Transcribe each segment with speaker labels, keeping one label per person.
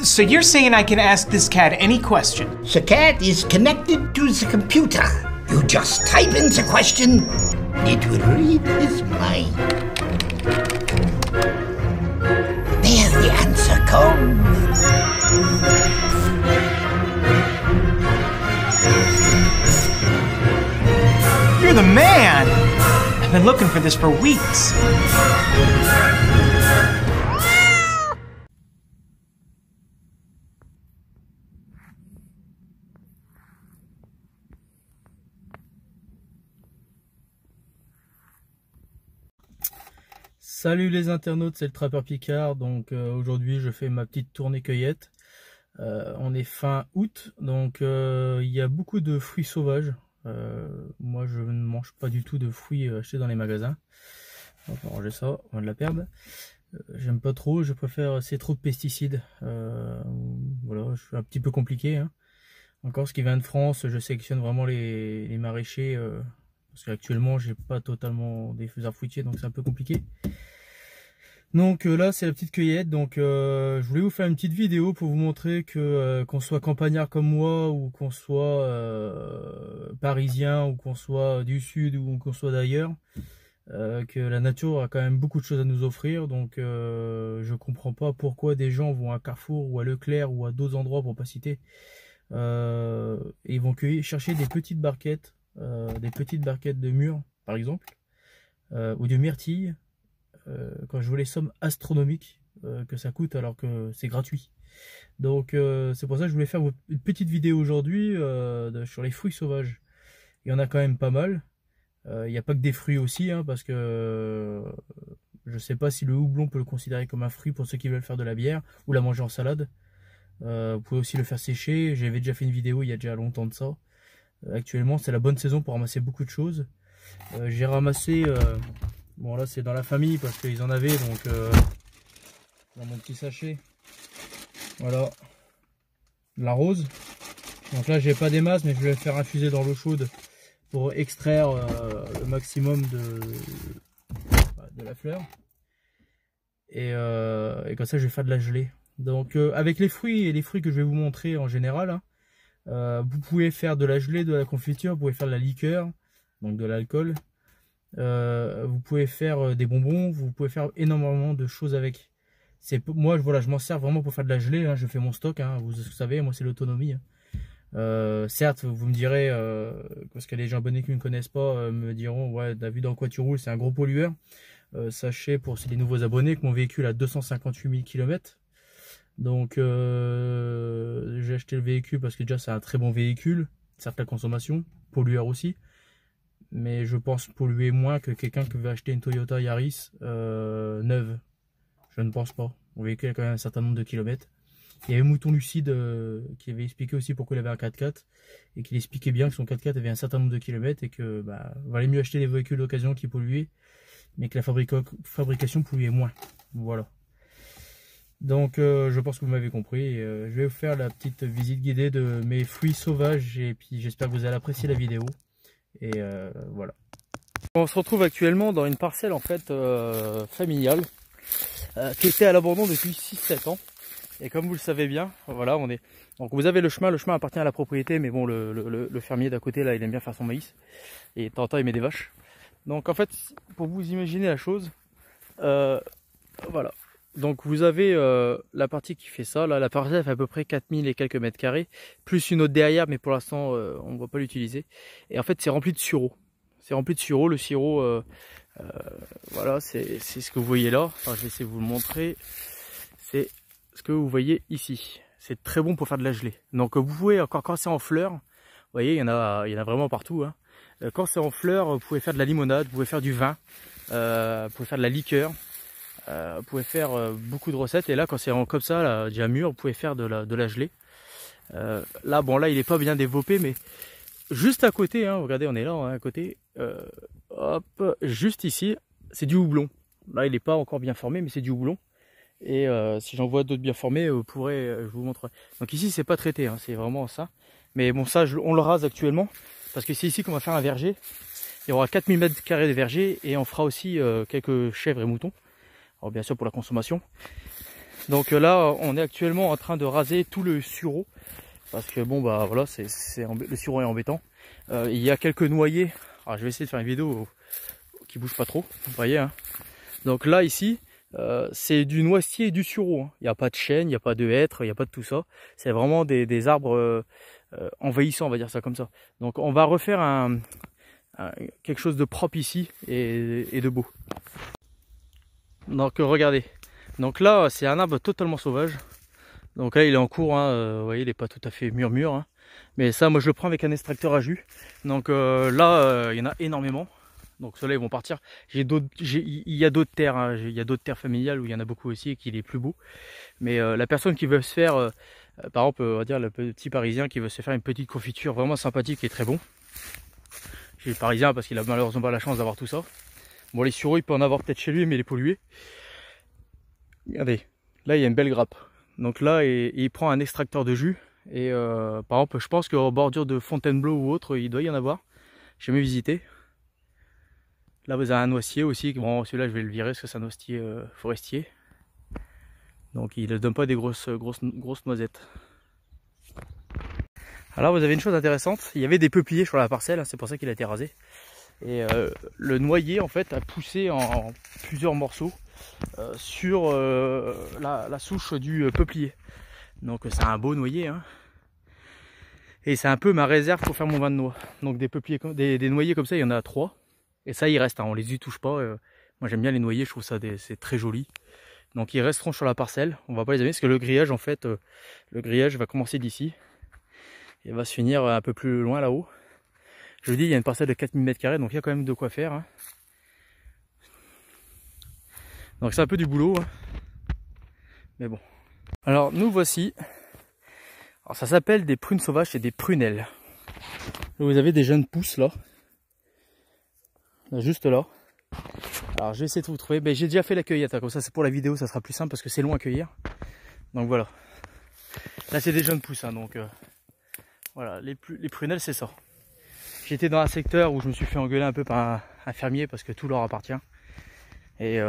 Speaker 1: So you're saying I can ask this cat any question?
Speaker 2: The cat is connected to the computer. You just type in the question, it will read his mind. There the answer comes.
Speaker 1: You're the man! I've been looking for this for weeks.
Speaker 3: Salut les internautes, c'est le Trappeur Picard. Donc aujourd'hui je fais ma petite tournée cueillette. On est fin août, donc il y a beaucoup de fruits sauvages. Moi je ne mange pas du tout de fruits achetés dans les magasins. On va ranger ça, on va de la perdre. J'aime pas trop, je préfère, c'est trop de pesticides. Voilà, je suis un petit peu compliqué, hein. Encore ce qui vient de France, je sélectionne vraiment les maraîchers. Parce qu'actuellement j'ai pas totalement des arbres fruitiers, donc c'est un peu compliqué. Donc là c'est la petite cueillette. Donc je voulais vous faire une petite vidéo pour vous montrer que qu'on soit campagnard comme moi, ou qu'on soit parisien, ou qu'on soit du sud, ou qu'on soit d'ailleurs, que la nature a quand même beaucoup de choses à nous offrir. Donc je comprends pas pourquoi des gens vont à Carrefour ou à Leclerc ou à d'autres endroits pour pas citer, et ils vont chercher des petites barquettes de mûres par exemple, ou de myrtilles, quand je vois les sommes astronomiques que ça coûte alors que c'est gratuit. Donc c'est pour ça que je voulais faire une petite vidéo aujourd'hui sur les fruits sauvages. Il y en a quand même pas mal. Il n'y a pas que des fruits aussi, hein, parce que je sais pas si le houblon peut le considérer comme un fruit pour ceux qui veulent faire de la bière ou la manger en salade. Vous pouvez aussi le faire sécher. J'avais déjà fait une vidéo il y a déjà longtemps de ça. Actuellement c'est la bonne saison pour ramasser beaucoup de choses. J'ai ramassé, bon là c'est dans la famille parce qu'ils en avaient, donc dans mon petit sachet, voilà, de la rose. Donc là j'ai pas des masses, mais je vais le faire infuser dans l'eau chaude pour extraire le maximum de la fleur, et comme ça je vais faire de la gelée. Donc avec les fruits que je vais vous montrer en général, hein, vous pouvez faire de la gelée, de la confiture, vous pouvez faire de la liqueur, donc de l'alcool, vous pouvez faire des bonbons, vous pouvez faire énormément de choses avec. Moi voilà, je m'en sers vraiment pour faire de la gelée, hein. Je fais mon stock, hein, vous savez, moi c'est l'autonomie, hein. Certes vous me direz, parce qu'il y a des gens abonnés qui ne me connaissent pas, me diront ouais, t'as vu dans quoi tu roules, c'est un gros pollueur. Sachez pour les nouveaux abonnés que mon véhicule a 258 000 km. Donc j'ai acheté le véhicule parce que déjà c'est un très bon véhicule, certes la consommation, pollueur aussi, mais je pense polluer moins que quelqu'un qui veut acheter une Toyota Yaris neuve. Je ne pense pas. Mon véhicule a quand même un certain nombre de kilomètres. Il y avait Mouton Lucide qui avait expliqué aussi pourquoi il avait un 4x4, et qu'il expliquait bien que son 4x4 avait un certain nombre de kilomètres, et que valait mieux acheter des véhicules d'occasion qui polluaient, mais que la fabrication polluait moins. Voilà. Donc je pense que vous m'avez compris. Je vais vous faire la petite visite guidée de mes fruits sauvages, et puis j'espère que vous allez apprécier la vidéo. Et voilà. On se retrouve actuellement dans une parcelle en fait familiale, qui était à l'abandon depuis 6-7 ans. Et comme vous le savez bien, voilà, donc vous avez le chemin appartient à la propriété, mais bon le fermier d'à côté là, il aime bien faire son maïs, et de temps en temps il met des vaches. Donc en fait, pour vous imaginer la chose, voilà. Donc vous avez la partie qui fait ça, là la parcelle fait à peu près 4000 et quelques mètres carrés, plus une autre derrière, mais pour l'instant on ne va pas l'utiliser. Et en fait c'est rempli de sureau. C'est rempli de sureau, le sirop, voilà, c'est ce que vous voyez là. Enfin, je vais essayer de vous le montrer. C'est ce que vous voyez ici. C'est très bon pour faire de la gelée. Donc vous pouvez, encore quand c'est en fleurs, vous voyez, il y en a vraiment partout, hein. Quand c'est en fleurs, vous pouvez faire de la limonade, vous pouvez faire du vin, vous pouvez faire de la liqueur. Vous pouvez faire beaucoup de recettes, et là quand c'est comme ça là, déjà mûr, vous pouvez faire de la gelée. Là bon, là il est pas bien développé, mais juste à côté, hein, regardez, on est là, hein, à côté, hop, juste ici c'est du houblon. Là il n'est pas encore bien formé, mais c'est du houblon, et si j'en vois d'autres bien formés, vous pourrez, je vous montrerai. Donc ici c'est pas traité, hein, c'est vraiment ça, mais bon ça on le rase actuellement parce que c'est ici qu'on va faire un verger. Il y aura 4000 mètres carrés de verger, et on fera aussi quelques chèvres et moutons. Alors bien sûr pour la consommation. Donc là, on est actuellement en train de raser tout le sureau. Parce que bon, bah voilà, le sureau est embêtant. Il y a quelques noyers. Alors je vais essayer de faire une vidéo qui bouge pas trop, vous voyez. Hein. Donc là, ici, c'est du noisetier et du sureau. Hein. Il n'y a pas de chêne, il n'y a pas de hêtre, il n'y a pas de tout ça. C'est vraiment des arbres envahissants, on va dire ça comme ça. Donc on va refaire quelque chose de propre ici et de beau. Donc regardez. Donc là, c'est un arbre totalement sauvage. Donc là, il est en cours, hein, vous voyez, il n'est pas tout à fait mûr. Hein. Mais ça, moi, je le prends avec un extracteur à jus. Donc là, il y en a énormément. Donc ceux-là, ils vont partir. Il y a d'autres terres, hein. Il y a d'autres terres familiales où il y en a beaucoup aussi et qu'il est plus beau. Mais la personne qui veut se faire, par exemple, on va dire le petit Parisien qui veut se faire une petite confiture vraiment sympathique et très bon. J'ai le Parisien parce qu'il a malheureusement pas la chance d'avoir tout ça. Bon, les sureaux, il peut en avoir peut-être chez lui, mais il est pollué. Regardez, là, il y a une belle grappe. Donc là, il prend un extracteur de jus. Et par exemple, je pense qu'en bordure de Fontainebleau ou autre, il doit y en avoir. J'ai jamais visité. Là, vous avez un noisetier aussi. Bon, celui-là, je vais le virer parce que c'est un noisetier forestier. Donc, il ne donne pas des grosses noisettes. Alors, vous avez une chose intéressante. Il y avait des peupliers sur la parcelle. Hein, c'est pour ça qu'il a été rasé. Et le noyer, en fait, a poussé en plusieurs morceaux sur la souche du peuplier. Donc, c'est un beau noyer. Hein. Et c'est un peu ma réserve pour faire mon vin de noix. Donc, des noyers comme ça, il y en a 3. Et ça, il reste, hein, on les y touche pas. Moi, j'aime bien les noyers, je trouve ça c'est très joli. Donc, ils resteront sur la parcelle. On va pas les amener parce que le grillage, en fait, le grillage va commencer d'ici. Il va se finir un peu plus loin là-haut. Je vous dis, il y a une parcelle de 4000 m², donc il y a quand même de quoi faire. Hein. Donc, c'est un peu du boulot. Hein. Mais bon. Alors, nous voici. Alors, ça s'appelle des prunes sauvages, c'est des prunelles. Vous avez des jeunes pousses là. Là, juste là. Alors je vais essayer de vous trouver. Ben, j'ai déjà fait la cueillette, hein. Comme ça c'est pour la vidéo, ça sera plus simple parce que c'est long à cueillir. Donc voilà. Là c'est des jeunes pousses, hein, donc voilà, les prunelles c'est ça. J'étais dans un secteur où je me suis fait engueuler un peu par un fermier parce que tout leur appartient. Et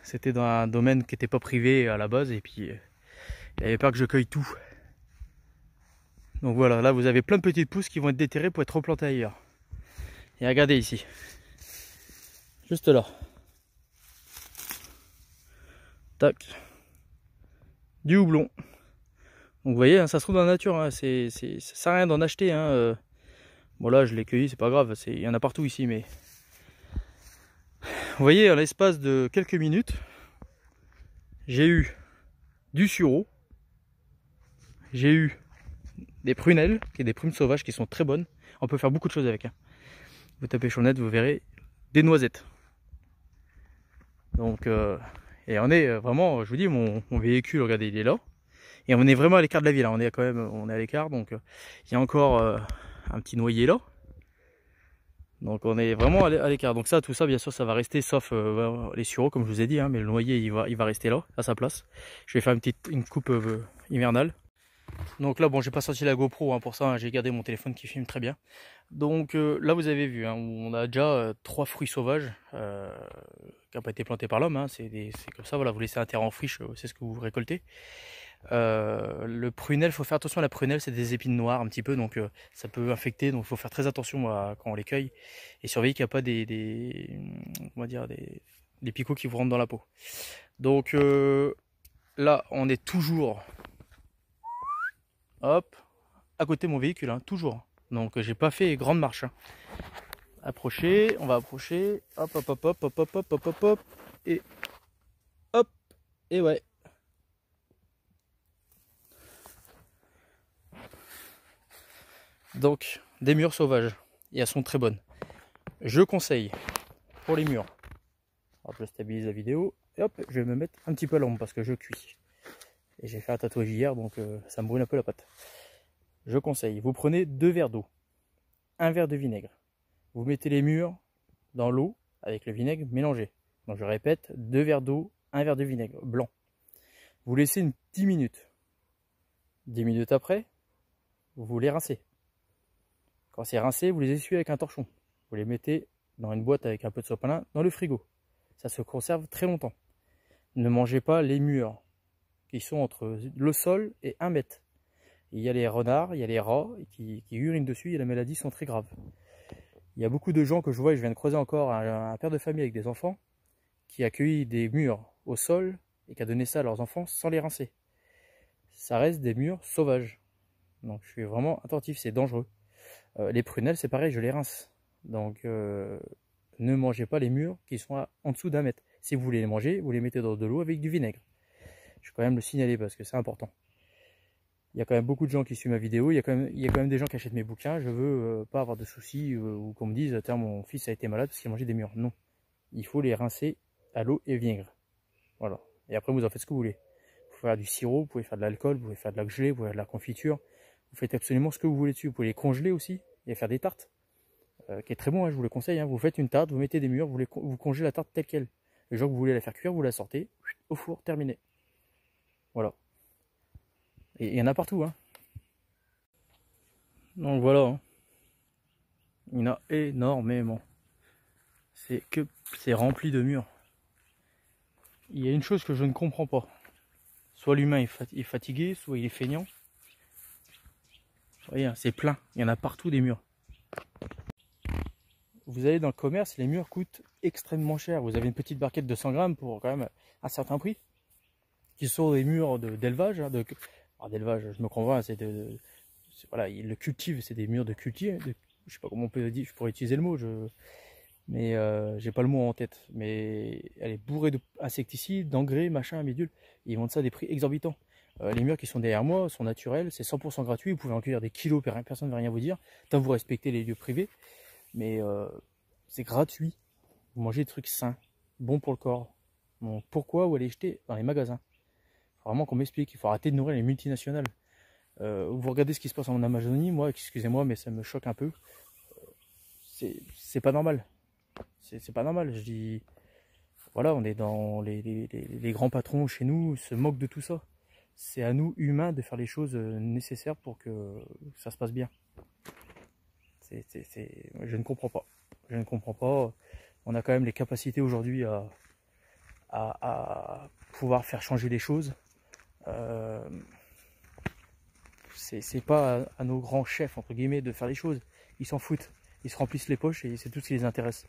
Speaker 3: c'était dans un domaine qui n'était pas privé à la base et puis il avait peur que je cueille tout. Donc voilà, là vous avez plein de petites pousses qui vont être déterrées pour être replantées ailleurs. Et regardez ici. Juste là. Tac. Du houblon. Donc vous voyez, hein, ça se trouve dans la nature. Hein, ça sert à rien d'en acheter. Hein. Bon là, je l'ai cueilli, c'est pas grave. Il y en a partout ici. Mais vous voyez, à l'espace de quelques minutes, j'ai eu du sureau. J'ai eu des prunelles, qui sont des prunes sauvages qui sont très bonnes. On peut faire beaucoup de choses avec. Hein. Vous tapez sur le net, vous verrez des noisettes. Donc, et on est vraiment, je vous dis, mon véhicule, regardez, il est là. Et on est vraiment à l'écart de la ville. Hein. On est à l'écart, donc il y a encore un petit noyer là. Donc on est vraiment à l'écart. Donc ça, tout ça, bien sûr, ça va rester, sauf les sureaux, comme je vous ai dit. Hein, mais le noyer, il va rester là, à sa place. Je vais faire une coupe hivernale. Donc là, bon, j'ai pas sorti la GoPro hein, pour ça, hein, j'ai gardé mon téléphone qui filme très bien. Donc là, vous avez vu, hein, on a déjà 3 fruits sauvages qui n'ont pas été plantés par l'homme. Hein, c'est comme ça, voilà, vous laissez un terrain en friche, c'est ce que vous récoltez. Le prunelle, il faut faire attention à la prunelle, c'est des épines noires un petit peu, donc ça peut infecter, donc il faut faire très attention quand on les cueille et surveiller qu'il n'y a pas des picots qui vous rentrent dans la peau. Donc là, on est toujours... Hop, à côté de mon véhicule, hein, toujours. Donc j'ai pas fait grande marche. Hein. Approcher, on va approcher. Hop, hop, hop, hop, hop, hop, hop, hop, hop, hop. Et hop, et ouais. Donc, des mûres sauvages. Et elles sont très bonnes. Je conseille pour les mûres. Hop, je stabilise la vidéo. Et hop, je vais me mettre un petit peu à l'ombre parce que je cuis. Et j'ai fait un tatouage hier, donc ça me brûle un peu la patte. Je conseille, vous prenez 2 verres d'eau, 1 verre de vinaigre. Vous mettez les mûres dans l'eau avec le vinaigre mélangé. Donc je répète, 2 verres d'eau, 1 verre de vinaigre blanc. Vous laissez 10 minutes. 10 minutes après, vous les rincez. Quand c'est rincé, vous les essuyez avec un torchon. Vous les mettez dans une boîte avec un peu de sopalin dans le frigo. Ça se conserve très longtemps. Ne mangez pas les mûres qui sont entre le sol et 1 mètre. Il y a les renards, il y a les rats qui urinent dessus et les maladies sont très graves. Il y a beaucoup de gens que je vois, et je viens de croiser encore un père de famille avec des enfants qui a cueilli des mûres au sol et qui a donné ça à leurs enfants sans les rincer. Ça reste des mûres sauvages. Donc je suis vraiment attentif, c'est dangereux. Les prunelles, c'est pareil, je les rince. Donc ne mangez pas les mûres qui sont en dessous d'1 mètre. Si vous voulez les manger, vous les mettez dans de l'eau avec du vinaigre. Je vais quand même le signaler parce que c'est important. Il y a quand même beaucoup de gens qui suivent ma vidéo, il y a quand même des gens qui achètent mes bouquins. Je veux pas avoir de soucis ou qu'on me dise tiens, mon fils a été malade parce qu'il a mangé des mûres. Non, il faut les rincer à l'eau et vinaigre. Voilà. Et après vous en faites ce que vous voulez. Vous pouvez faire du sirop, vous pouvez faire de l'alcool, vous pouvez faire de la gelée, vous pouvez faire de la confiture. Vous faites absolument ce que vous voulez dessus. Vous pouvez les congeler aussi et faire des tartes, qui est très bon, hein, je vous le conseille. Hein. Vous faites une tarte, vous mettez des mûres, vous congelez la tarte telle quelle. Le jour que vous voulez la faire cuire, vous la sortez au four, terminé. Voilà. Et il y en a partout. Hein. Donc voilà. Hein. Il y en a énormément. C'est rempli de mûres. Il y a une chose que je ne comprends pas. Soit l'humain est fatigué, soit il est feignant. Vous voyez, c'est plein. Il y en a partout des mûres. Vous allez dans le commerce, les mûres coûtent extrêmement cher. Vous avez une petite barquette de 100 grammes pour quand même un certain prix. Qui sont des mûres d'élevage. Hein, d'élevage, je me comprends, voilà, ils le cultivent, c'est des mûres de culture. Je sais pas comment on peut dire, je pourrais utiliser le mot, mais j'ai pas le mot en tête. Mais elle est bourrée d'insecticides, d'engrais, machin, bidule. Ils vendent ça à des prix exorbitants. Les mûres qui sont derrière moi sont naturelles, c'est 100% gratuit. Vous pouvez en cueillir des kilos, personne ne va rien vous dire. Tant que vous respectez les lieux privés. Mais c'est gratuit. Vous mangez des trucs sains, bons pour le corps. Donc pourquoi vous allez jeter dans les magasins? Faut vraiment qu'on m'explique. Il faut arrêter de nourrir les multinationales. Vous regardez ce qui se passe en Amazonie, moi, excusez-moi, mais ça me choque un peu. C'est pas normal. C'est pas normal. Je dis, voilà, on est dans les grands patrons chez nous se moquent de tout ça. C'est à nous, humains, de faire les choses nécessaires pour que ça se passe bien. Je ne comprends pas. Je ne comprends pas. On a quand même les capacités aujourd'hui à pouvoir faire changer les choses. C'est pas à nos grands chefs, entre guillemets, de faire les choses. Ils s'en foutent. Ils se remplissent les poches et c'est tout ce qui les intéresse.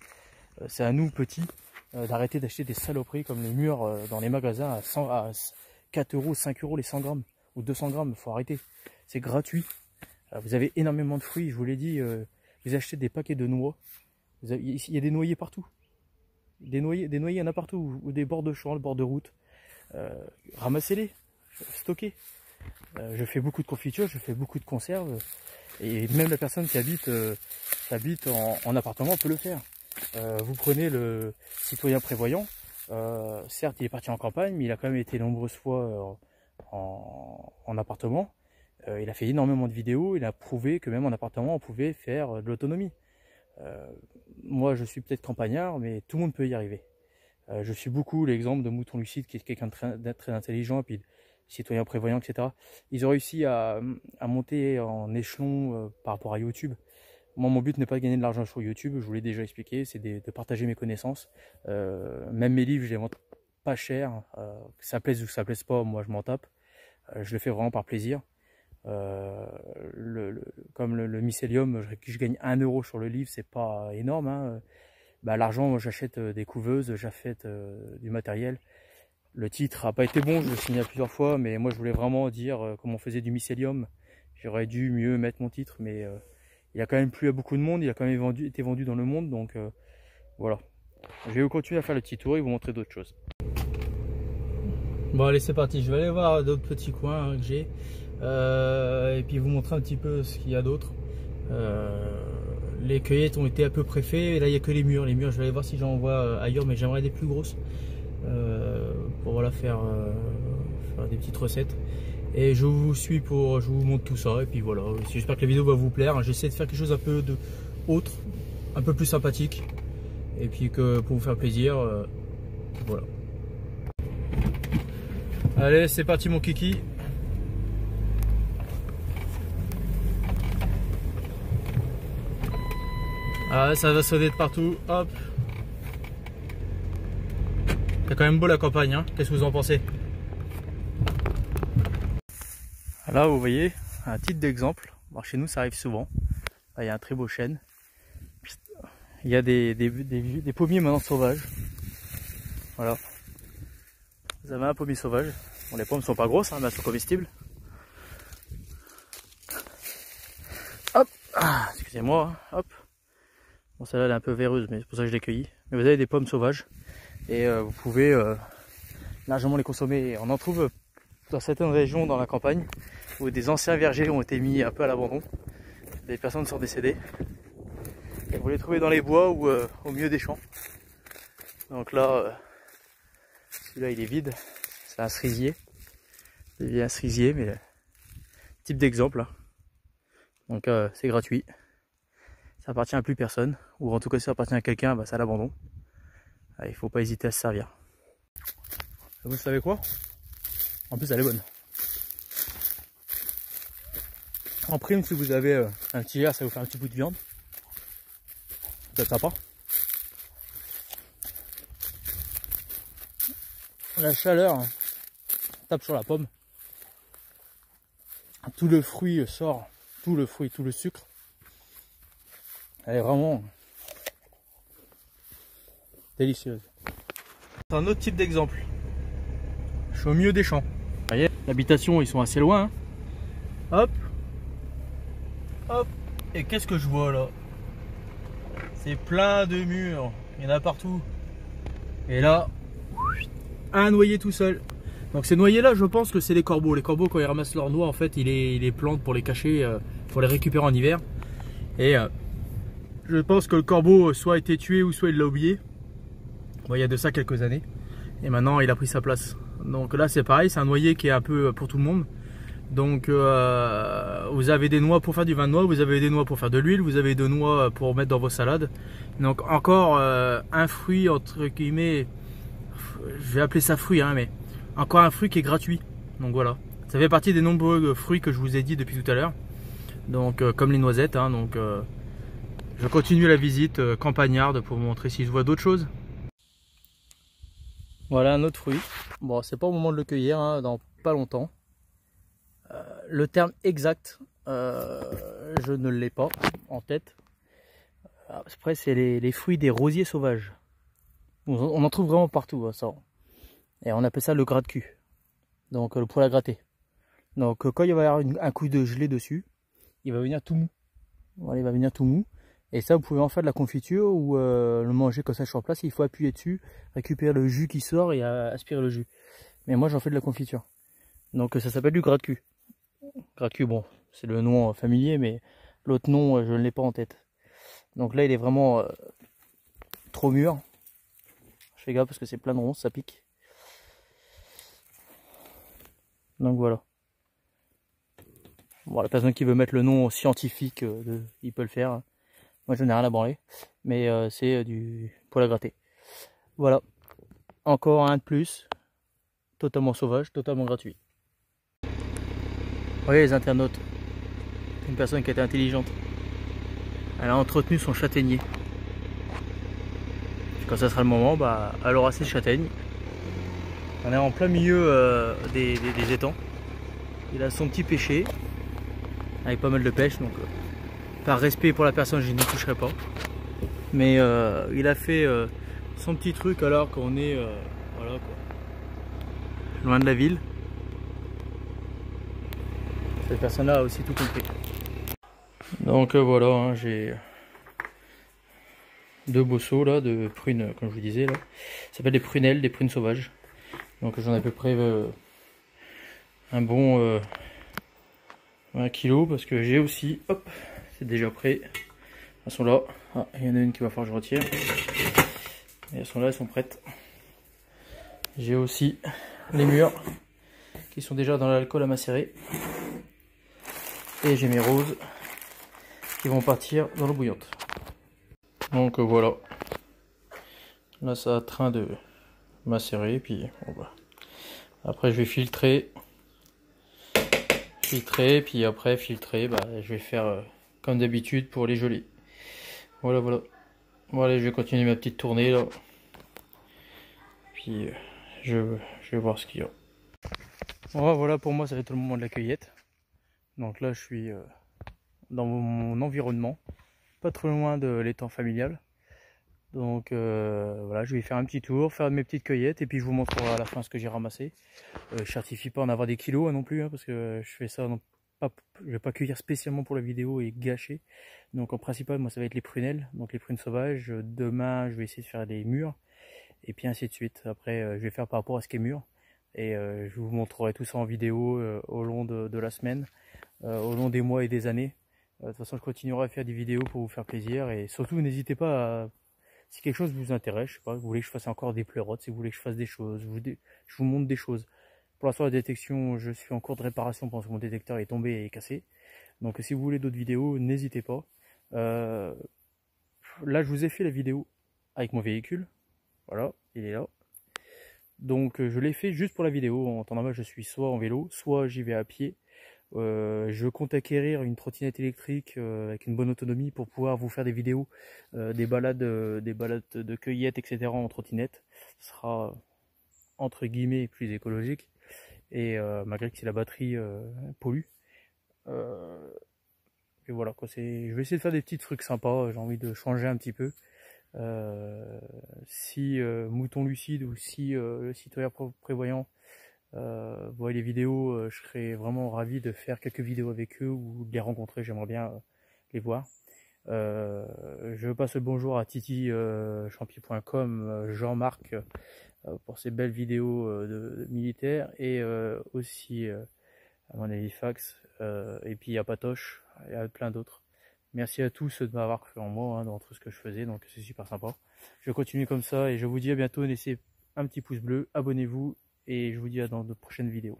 Speaker 3: C'est à nous, petits, d'arrêter d'acheter des saloperies comme les mûres dans les magasins à 4 €, 5 € les 100 grammes ou 200 grammes. Il faut arrêter. C'est gratuit. Vous avez énormément de fruits, je vous l'ai dit. Vous achetez des paquets de noix. Il y a des noyers partout. Des noyers, il y en a partout. Ou des bords de champs, des bords de route. Ramassez-les. Stockez. Je fais beaucoup de confitures, je fais beaucoup de conserves. Et même la personne qui habite en appartement peut le faire. Vous prenez le citoyen prévoyant. Certes, il est parti en campagne, mais il a quand même été nombreuses fois en appartement. Il a fait énormément de vidéos, il a prouvé que même en appartement on pouvait faire de l'autonomie. Moi je suis peut-être campagnard, mais tout le monde peut y arriver. Je suis beaucoup l'exemple de Mouton Lucide qui est quelqu'un de très intelligent, et puis citoyen prévoyant, etc. Ils ont réussi à monter en échelon par rapport à YouTube. Moi mon but n'est pas de gagner de l'argent sur YouTube, je vous l'ai déjà expliqué, c'est de partager mes connaisses. Même mes livres je les vends pas cher, que ça plaise ou que ça plaise pas, moi je m'en tape. Je le fais vraiment par plaisir. Comme le mycélium, je gagne 1 € sur le livre, c'est pas énorme. Hein. L'argent, j'achète des couveuses, j'achète du matériel. Le titre n'a pas été bon, je le signale plusieurs fois, mais moi je voulais vraiment dire comment on faisait du mycélium. J'aurais dû mieux mettre mon titre, mais il a quand même plu à beaucoup de monde, il a quand même été vendu dans le monde, donc voilà. Je vais continuer à faire le petit tour et vous montrer d'autres choses. Bon allez, c'est parti, je vais aller voir d'autres petits coins que j'ai. Et puis vous montrer un petit peu ce qu'il y a d'autre. Les cueillettes ont été à peu près faites et là il n'y a que les mûres. Les mûres je vais aller voir si j'en vois ailleurs, mais j'aimerais des plus grosses pour voilà, faire des petites recettes. Et je vous suis je vous montre tout ça et puis voilà. J'espère que la vidéo va vous plaire. J'essaie de faire quelque chose un peu autre, un peu plus sympathique, et puis que pour vous faire plaisir, voilà. Allez, c'est parti mon kiki. Ah, ça va sonner de partout, hop. C'est quand même beau la campagne, hein. Qu'est-ce que vous en pensez? Là vous voyez un titre d'exemple. Bon, chez nous ça arrive souvent. Là, il y a un très beau chêne. Il y a des pommiers maintenant sauvages. Voilà. Vous avez un pommier sauvage. Bon, les pommes sont pas grosses, hein, mais elles sont comestibles. Hop, ah, excusez-moi, hop. Bon, celle-là elle est un peu véreuse, mais c'est pour ça que je l'ai cueillie. Mais vous avez des pommes sauvages et vous pouvez largement les consommer. On en trouve dans certaines régions dans la campagne où des anciens vergers ont été mis un peu à l'abandon. Des personnes sont décédées. Et vous les trouvez dans les bois ou au milieu des champs. Donc là, celui-là il est vide. C'est un cerisier. C'est un cerisier, mais type d'exemple. Hein. Donc c'est gratuit. Ça appartient à plus personne. Ou en tout cas si ça appartient à quelqu'un, bah, c'est à l'abandon. Il faut pas hésiter à se servir. Vous savez quoi? En plus elle est bonne. En prime, si vous avez un petit verre, ça va vous faire un petit bout de viande. C'est sympa. La chaleur tape sur la pomme. Tout le fruit sort. Tout le fruit, tout le sucre. Elle est vraiment délicieuse. C'est un autre type d'exemple. Je suis au milieu des champs. Vous voyez, l'habitation, ils sont assez loin. Hein. Hop. Hop. Et qu'est-ce que je vois là? C'est plein de murs. Il y en a partout. Et là, un noyer tout seul. Donc ces noyers là, je pense que c'est les corbeaux. Les corbeaux, quand ils ramassent leurs noix, en fait, ils les plantent pour les cacher, pour les récupérer en hiver. Et je pense que le corbeau soit a été tué ou soit il l'a oublié. Bon, il y a de ça quelques années. Et maintenant, il a pris sa place. Donc là, c'est pareil, c'est un noyer qui est un peu pour tout le monde. Donc vous avez des noix pour faire du vin de noix, vous avez des noix pour faire de l'huile, vous avez des noix pour mettre dans vos salades. Donc encore un fruit entre guillemets, je vais appeler ça fruit, hein, mais encore un fruit qui est gratuit. Donc voilà, ça fait partie des nombreux fruits que je vous ai dit depuis tout à l'heure. Donc comme les noisettes, hein, donc je continue la visite campagnarde pour vous montrer si je vois d'autres choses. Voilà un autre fruit. Bon, c'est pas au moment de le cueillir, hein, dans pas longtemps. Le terme exact, je ne l'ai pas en tête. Après, c'est les fruits des rosiers sauvages. On en trouve vraiment partout, ça. Et on appelle ça le gras de cul. Donc, pour la gratter. Donc, quand il va y avoir un coup de gelée dessus, il va venir tout mou. Voilà, il va venir tout mou. Et ça, vous pouvez en faire de la confiture ou le manger comme ça sur place. Il faut appuyer dessus, récupérer le jus qui sort et aspirer le jus. Mais moi, j'en fais de la confiture. Donc, ça s'appelle du gras de cul. Gras de cul, bon, c'est le nom familier, mais l'autre nom, je ne l'ai pas en tête. Donc là, il est vraiment trop mûr. Je fais gaffe parce que c'est plein de ronces, ça pique. Donc voilà. Bon, la personne qui veut mettre le nom scientifique, il peut le faire. Moi, je n'ai rien à branler, mais c'est du pour la gratter. Voilà. Encore un de plus, totalement sauvage, totalement gratuit. Vous voyez les internautes, une personne qui était intelligente, elle a entretenu son châtaignier. Et quand ça sera le moment, bah, elle aura ses châtaignes. On est en plein milieu des étangs. Il a son petit pêcher, avec pas mal de pêche, donc par respect pour la personne, je n'y toucherai pas. Mais il a fait son petit truc alors qu'on est voilà, quoi, loin de la ville. Cette personne-là a aussi tout compris. Donc voilà, hein, j'ai deux beaux seaux là, de prunes, comme je vous disais là. Ça s'appelle des prunelles, des prunes sauvages. Donc j'en ai à peu près un bon 1 kg parce que j'ai aussi, hop, c'est déjà prêt. Elles sont là. Ah, il y en a une qu'il va falloir que je retire. Et elles sont là, elles sont prêtes. J'ai aussi les mûres qui sont déjà dans l'alcool à macérer. Et j'ai mes roses qui vont partir dans l'eau bouillante. Donc voilà. Là ça a train de macérer. Puis bon, bah. Après je vais filtrer. Puis après filtrer, bah, je vais faire comme d'habitude pour les geler. Voilà, voilà. Bon allez, je vais continuer ma petite tournée là. Puis je vais voir ce qu'il y a. Bon, voilà, pour moi ça fait tout le moment de la cueillette. Donc là je suis dans mon environnement, pas trop loin de l'étang familial. Donc voilà, je vais faire un petit tour, faire mes petites cueillettes et puis je vous montrerai à la fin ce que j'ai ramassé. Je certifie pas en avoir des kilos non plus, hein, parce que je fais ça, je vais pas cueillir spécialement pour la vidéo et gâcher. Donc en principal, moi ça va être les prunelles, donc les prunes sauvages. Demain je vais essayer de faire des mûres et puis ainsi de suite. Après je vais faire par rapport à ce qui est mûr et je vous montrerai tout ça en vidéo au long de la semaine, au long des mois et des années. De toute façon je continuerai à faire des vidéos pour vous faire plaisir et surtout n'hésitez pas à... Si quelque chose vous intéresse, je sais pas, vous voulez que je fasse encore des pleurotes, si vous voulez que je fasse des choses, je vous montre des choses. Pour l'instant, la détection, je suis en cours de réparation parce que mon détecteur est tombé et cassé. Donc si vous voulez d'autres vidéos, n'hésitez pas. Là, je vous ai fait la vidéo avec mon véhicule. Voilà, il est là. Donc je l'ai fait juste pour la vidéo. En temps normal, je suis soit en vélo, soit j'y vais à pied. Je compte acquérir une trottinette électrique avec une bonne autonomie pour pouvoir vous faire des vidéos, des balades de cueillette, etc. en trottinette. Ce sera entre guillemets plus écologique et malgré que si la batterie pollue. Et voilà quoi, je vais essayer de faire des petits trucs sympas. J'ai envie de changer un petit peu. Si Mouton Lucide ou si le citoyen prévoyant voient les vidéos, je serais vraiment ravi de faire quelques vidéos avec eux ou de les rencontrer, j'aimerais bien les voir. Je passe le bonjour à Titi champi.com, Jean-Marc pour ces belles vidéos de militaires et aussi à mon avis Fax et puis à Patoche et à plein d'autres. Merci à tous de m'avoir cru en moi dans tout ce que je faisais, donc c'est super sympa. Je continue comme ça et je vous dis à bientôt, laissez un petit pouce bleu, abonnez-vous et je vous dis à dans de prochaines vidéos.